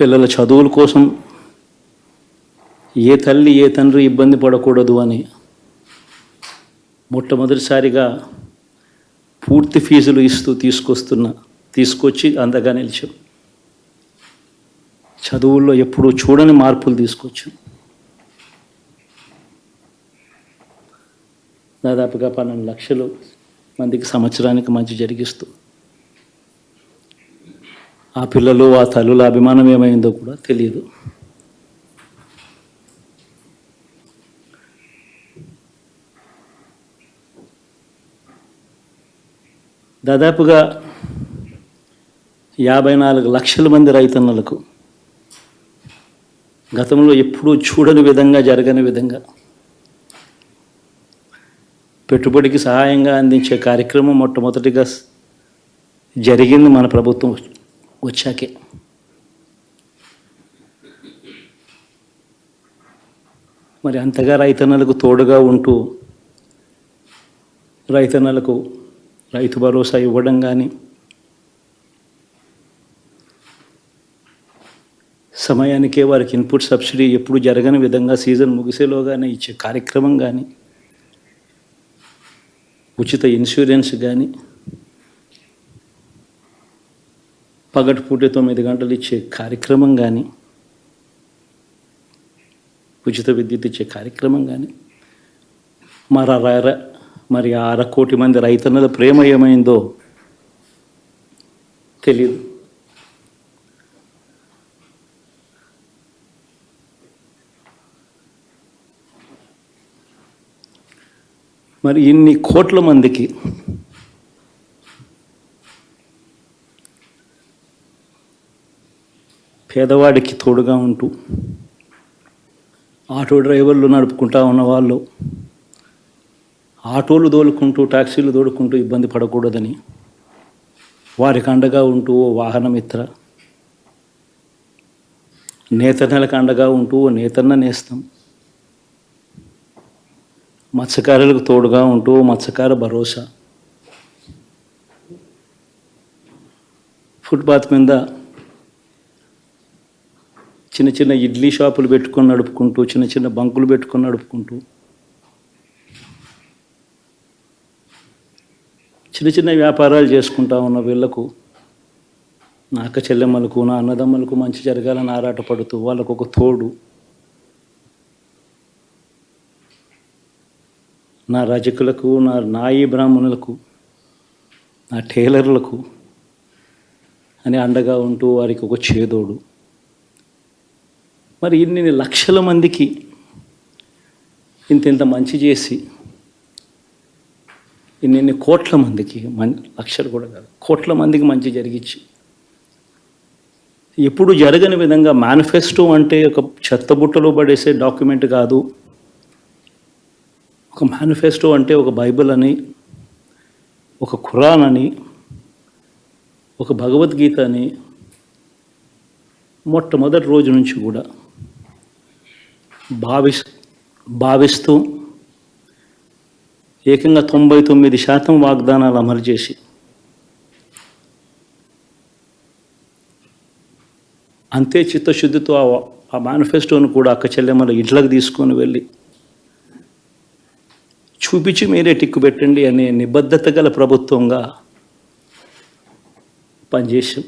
పిల్లల చదువుల కోసం ఏ తల్లి ఏ తండ్రి ఇబ్బంది పడకూడదు అని మొట్టమొదటిసారిగా పూర్తి ఫీజులు ఇస్తూ తీసుకొచ్చి అంతగా నిలిచాం. చదువుల్లో ఎప్పుడూ చూడని మార్పులు తీసుకొచ్చాం. దాదాపుగా 12 లక్షలు మందికి సంవత్సరానికి మంచి జరిగిస్తూ ఆ పిల్లలు ఆ తల్లుల అభిమానం ఏమైందో కూడా తెలియదు. దాదాపుగా 54 లక్షల మంది రైతన్నలకు గతంలో ఎప్పుడూ చూడని విధంగా జరగని విధంగా పెట్టుబడికి సహాయంగా అందించే కార్యక్రమం మొట్టమొదటిగా జరిగింది మన ప్రభుత్వం వచ్చాకే. మరి అంతగా రైతన్నలకు తోడుగా ఉంటూ రైతన్నలకు రైతు భరోసా ఇవ్వడం కానీ, సమయానికే వారికి ఇన్పుట్ సబ్సిడీ ఎప్పుడు జరగని విధంగా సీజన్ ముగిసేలోగానే ఇచ్చే కార్యక్రమం కానీ, ఉచిత ఇన్సూరెన్స్ కానీ, పగటిపూట 9 గంటలు ఇచ్చే కార్యక్రమం కానీ, ఉచిత విద్యుత్ ఇచ్చే కార్యక్రమం కానీ, మరి 1/2 కోటి మంది రైతన్నల ప్రేమ ఏమైందో తెలియదు. మరి ఇన్ని కోట్ల మందికి పేదవాడికి తోడుగా ఉంటూ ఆటో డ్రైవర్లు నడుపుకుంటా ఉన్నవాళ్ళు ఆటోలు తోలుకుంటూ టాక్సీలు తోలుకుంటూ ఇబ్బంది పడకూడదని వారికి అండగా ఉంటూ ఓ వాహనమిత్ర, నేతన్నలకు అండగా ఉంటూ ఓ నేతన్న నేస్తం, మత్స్యకారులకు తోడుగా ఉంటూ మత్స్యకార భరోసా, ఫుట్పాత్ మీద చిన్న చిన్న ఇడ్లీ షాపులు పెట్టుకొని నడుపుకుంటూ, చిన్న చిన్న బంకులు పెట్టుకొని నడుపుకుంటూ, చిన్న చిన్న వ్యాపారాలు చేసుకుంటా ఉన్న వీళ్లకు, నా అక్క చెల్లెమ్మలకు, నా అన్నదమ్మలకు మంచి జరగాలని ఆరాటపడుతూ వాళ్ళకు ఒక తోడు, నా రజకులకు, నా నాయి బ్రాహ్మణులకు, నా టైలర్లకు అని అండగా ఉంటూ వారికి ఒక చేదోడు. మరి ఇన్ని లక్షల మందికి ఇంత మంచి చేసి, ఇన్ని కోట్ల మందికి, లక్షలు కూడా కాదు, కోట్ల మందికి మంచి జరిగించి, ఎప్పుడు జరగని విధంగా మేనిఫెస్టో అంటే ఒక చెత్తబుట్టలో పడేసే డాక్యుమెంట్ కాదు. ఒక మేనిఫెస్టో అంటే ఒక బైబిల్ అని, ఒక ఖురాన్ అని, ఒక భగవద్గీత అని మొట్టమొదటి రోజు నుంచి కూడా భావిస్తూ ఏకంగా 99% వాగ్దానాలు అమలు చేసి అంతే చిత్తశుద్ధితో ఆ మేనిఫెస్టోను కూడా అక్క చెల్లెమ్మల ఇంట్లోకి తీసుకొని వెళ్ళి చూపించి మీరే టిక్కు పెట్టండి అనే నిబద్ధత గల ప్రభుత్వంగా పనిచేసాం.